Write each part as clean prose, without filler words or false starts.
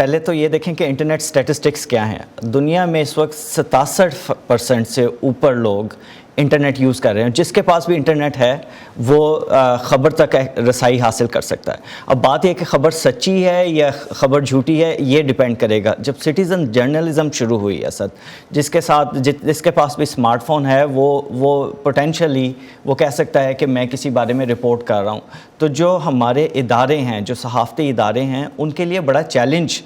پہلے تو یہ دیکھیں کہ انٹرنیٹ سٹیٹسٹکس کیا ہیں. دنیا میں اس وقت 67% سے اوپر لوگ انٹرنیٹ یوز کر رہے ہیں. جس کے پاس بھی انٹرنیٹ ہے وہ خبر تک رسائی حاصل کر سکتا ہے. اب بات یہ کہ خبر سچی ہے یا خبر جھوٹی ہے یہ ڈیپینڈ کرے گا. جب سٹیزن جرنلزم شروع ہوئی اسد, جس کے پاس بھی اسمارٹ فون ہے وہ پوٹینشلی وہ کہہ سکتا ہے کہ میں کسی بارے میں رپورٹ کر رہا ہوں. تو جو ہمارے ادارے ہیں, جو صحافتی ادارے ہیں, ان کے لیے بڑا چیلنج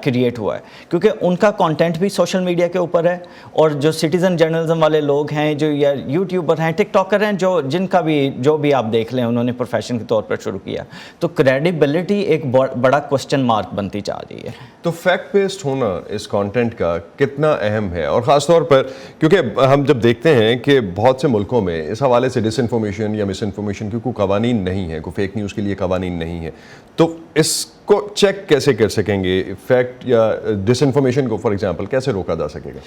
کریٹ ہوا ہے, کیونکہ ان کا کانٹینٹ بھی سوشل میڈیا کے اوپر ہے. اور جو سٹیزن جرنلزم والے لوگ ہیں, جو یا یوٹیوبر ہیں, ٹک ٹاکر ہیں, جن کا بھی جو بھی آپ دیکھ لیں انہوں نے پروفیشن کے طور پر شروع کیا, تو کریڈیبلٹی ایک بڑا کوسچن مارک بنتی جا رہی ہے. تو فیکٹ بیسڈ ہونا اس کانٹینٹ کا کتنا اہم ہے, اور خاص طور پر کیونکہ ہم جب دیکھتے ہیں کہ بہت سے ملکوں میں اس حوالے سے ڈس انفارمیشن یا مس انفارمیشن کی کوئی قوانین نہیں ہے, کوئی فیک نیوز کے لیے قوانین نہیں ہے, تو اس کو چیک کیسے کر سکیں گے؟ فیکٹ یا ڈس انفارمیشن کو فار ایگزامپل کیسے روکا جا سکے گا؟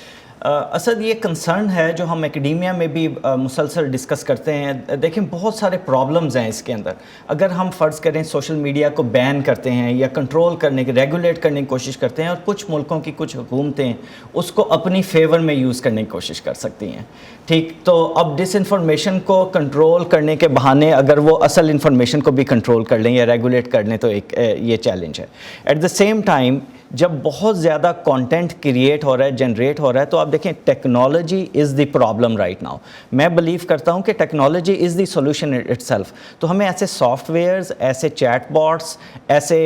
اسد یہ کنسرن ہے جو ہم اکیڈیمیا میں بھی مسلسل ڈسکس کرتے ہیں. دیکھیں بہت سارے پرابلمز ہیں اس کے اندر. اگر ہم فرض کریں سوشل میڈیا کو بین کرتے ہیں یا کنٹرول کرنے کی, ریگولیٹ کرنے کی کوشش کرتے ہیں, اور کچھ ملکوں کی کچھ حکومتیں اس کو اپنی فیور میں یوز کرنے کی کوشش کر سکتی ہیں, ٹھیک. تو اب ڈس انفارمیشن کو کنٹرول کرنے کے بہانے اگر وہ اصل انفارمیشن کو بھی کنٹرول کر لیں یا ریگولیٹ کر لیں تو ایک یہ چیلنج ہے. ایٹ دا سیم ٹائم جب بہت زیادہ کانٹینٹ کریٹ ہو رہا ہے, جنریٹ ہو رہا ہے, تو آپ دیکھیں technology is the problem right now. میں بلیو کرتا ہوں کہ technology is the solution it self. تو ہمیں ایسے سافٹ ویئرز, ایسے چیٹ باٹس, ایسے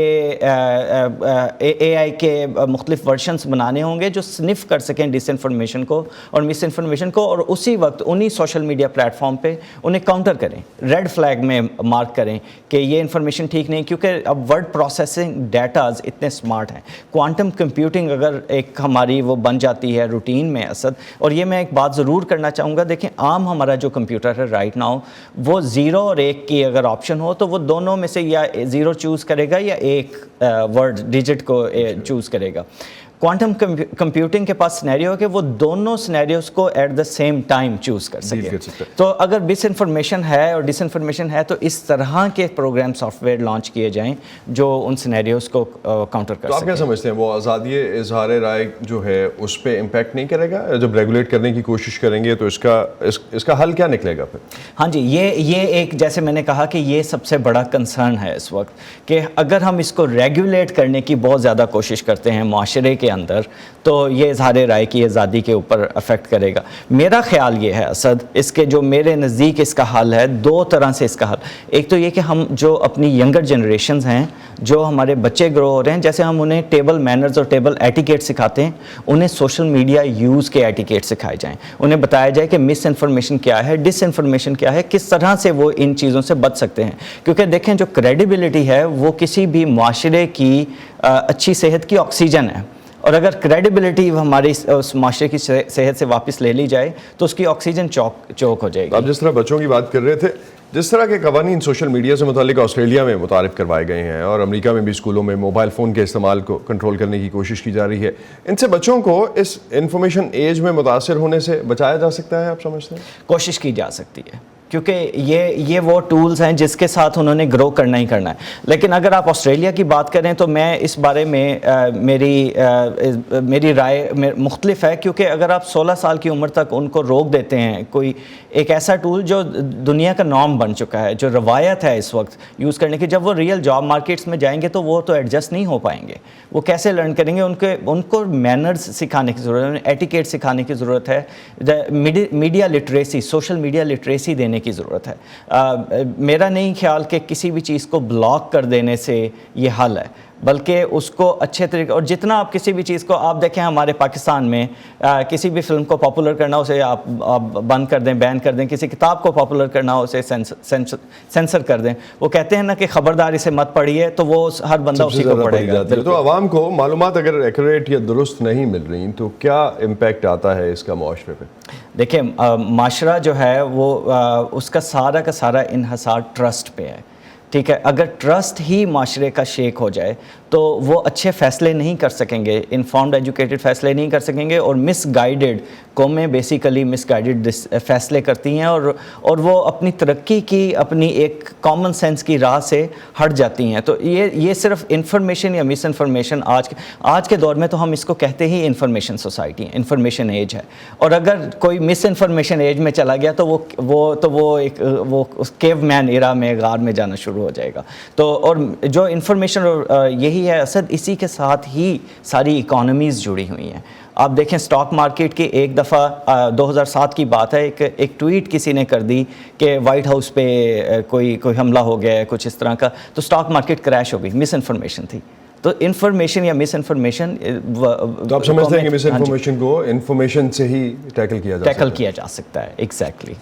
اے آئی کے مختلف ورژنس بنانے ہوں گے جو سنف کر سکیں ڈس انفارمیشن کو اور مس انفارمیشن کو, اور اسی وقت انہی سوشل میڈیا پلیٹ فارم پہ انہیں کاؤنٹر کریں, ریڈ فلیگ میں مارک کریں کہ یہ انفارمیشن ٹھیک نہیں. کیونکہ اب ورڈ پروسیسنگ ڈیٹاز اتنے اسمارٹ ہیں. کوانٹم کمپیوٹنگ اگر ایک ہماری وہ بن جاتی ہے روٹین میں اسد, اور یہ میں ایک بات ضرور کرنا چاہوں گا, دیکھیں عام ہمارا جو کمپیوٹر ہے رائٹ ناؤ, وہ 0 اور 1 کی اگر آپشن ہو تو وہ دونوں میں سے یا 0 چوز کرے گا یا ایک ورڈ ڈیجٹ کو چوز کرے گا. کوانٹم کمپیوٹنگ کے پاس سینیریو ہے کہ وہ دونوں سینیریوز کو at the same time choose کر سکے. تو اگر مس انفارمیشن ہے اور ڈس انفارمیشن ہے تو اس طرح کے پروگرام سافٹ ویئر لانچ کیے جائیں جو ان سینیریوز کو کاؤنٹر کر سکیں. تو آپ کیا سمجھتے ہیں وہ آزادی اظہار رائے جو ہے اس پہ امپیکٹ نہیں کرے گا؟ جب ریگولیٹ کرنے کی کوشش کریں گے تو اس کا حل کیا نکلے گا پھر؟ ہاں جی, یہ ایک جیسے میں نے کہا کہ یہ سب سے بڑا کنسرن ہے اس وقت کہ اگر ہم اس کو ریگولیٹ کرنے کی بہت زیادہ کوشش کرتے ہیں معاشرے کے اندر تو یہ اظہار رائے کی آزادی کے اوپر افیکٹ کرے گا. میرا خیال یہ ہے اسد, اس کے جو میرے نزدیک اس کا حل ہے, 2 طرح سے اس کا حل. ایک تو یہ کہ ہم جو اپنی ینگر جنریشنز ہیں, جو ہمارے بچے گرو ہو رہے ہیں, جیسے ہم انہیں ٹیبل مینرز اور ٹیبل ایٹیکیٹ سکھاتے ہیں, انہیں سوشل میڈیا یوز کے ایٹیکیٹ سکھائے جائیں. انہیں بتایا جائے کہ مس انفارمیشن کیا ہے, ڈس انفارمیشن کیا ہے, کس طرح سے وہ ان چیزوں سے بچ سکتے ہیں. کیونکہ دیکھیں جو کریڈیبلٹی ہے وہ کسی بھی معاشرے کی اچھی صحت کی آکسیجن ہے, اور اگر کریڈیبلٹی ہماری اس معاشرے کی صحت سے واپس لے لی جائے تو اس کی آکسیجن چوک ہو جائے گی. آپ جس طرح بچوں کی بات کر رہے تھے, جس طرح کے قوانین سوشل میڈیا سے متعلق آسٹریلیا میں متعارف کروائے گئے ہیں اور امریکہ میں بھی اسکولوں میں موبائل فون کے استعمال کو کنٹرول کرنے کی کوشش کی جا رہی ہے, ان سے بچوں کو اس انفارمیشن ایج میں متاثر ہونے سے بچایا جا سکتا ہے, آپ سمجھتے ہیں؟ کوشش کی جا سکتی ہے, کیونکہ یہ وہ ٹولز ہیں جس کے ساتھ انہوں نے گرو کرنا ہی کرنا ہے. لیکن اگر آپ آسٹریلیا کی بات کریں تو میں اس بارے میں میری رائے مختلف ہے, کیونکہ اگر آپ 16 سال کی عمر تک ان کو روک دیتے ہیں کوئی ایک ایسا ٹول جو دنیا کا نارم بن چکا ہے, جو روایت ہے اس وقت یوز کرنے کی, جب وہ ریئل جاب مارکیٹس میں جائیں گے تو وہ تو ایڈجسٹ نہیں ہو پائیں گے. وہ کیسے لرن کریں گے؟ ان کو مینرز سکھانے کی ضرورت ہے, ایٹیکیٹ سکھانے کی ضرورت ہے, media literacy, social media literacy دینے کی ضرورت ہے. میرا نہیں خیال کہ کسی بھی چیز کو بلاک کر دینے سے یہ حل ہے, بلکہ اس کو اچھے طریقے, اور جتنا آپ کسی بھی چیز کو, آپ دیکھیں ہمارے پاکستان میں کسی بھی فلم کو پاپولر کرنا اسے آپ بند کر دیں, بین کر دیں, کسی کتاب کو پاپولر کرنا اسے سینسر کر دیں. وہ کہتے ہیں نا کہ خبردار اسے مت پڑھیے, تو وہ ہر بندہ اسی کو پڑھے گا. تو عوام کو معلومات اگر ایکوریٹ یا درست نہیں مل رہی تو کیا امپیکٹ آتا ہے اس کا معاشرے پہ؟ دیکھیں معاشرہ جو ہے وہ اس کا سارا انحصار ٹرسٹ پہ ہے, ٹھیک ہے. اگر ٹرسٹ ہی معاشرے کا شیک ہو جائے تو وہ اچھے فیصلے نہیں کر سکیں گے، انفارمڈ ایجوکیٹڈ فیصلے نہیں کر سکیں گے، اور مس گائیڈڈ قومیں بیسیکلی مس گائیڈڈ فیصلے کرتی ہیں، اور وہ اپنی ترقی کی اپنی ایک کامن سینس کی راہ سے ہٹ جاتی ہیں. تو یہ صرف انفارمیشن یا مس انفارمیشن آج کے دور میں تو ہم اس کو کہتے ہی انفارمیشن سوسائٹی ہے، انفارمیشن ایج ہے. اور اگر کوئی مس انفارمیشن ایج میں چلا گیا تو وہ کیو مین ایرا میں غار میں جانا شروع ہو جائے گا. تو اور جو انفارمیشن یہی ہے اسد، اسی کے ساتھ ہی ساری اکانومیز جڑی ہوئی ہیں. آپ دیکھیں سٹاک مارکیٹ کی ایک دفعہ 2007 کی بات ہے، ایک ٹویٹ کسی نے کر دی کہ وائٹ ہاؤس پہ کوئی حملہ ہو گیا ہے کچھ اس طرح کا، تو سٹاک مارکیٹ کریش ہو گئی، مس انفارمیشن تھی. تو انفارمیشن یا مس انفارمیشن، تو آپ سمجھتے ہیں کہ مس انفارمیشن کو انفارمیشن سے ہی ٹیکل کیا جا سکتا ہے؟ ایگزیکٹلی.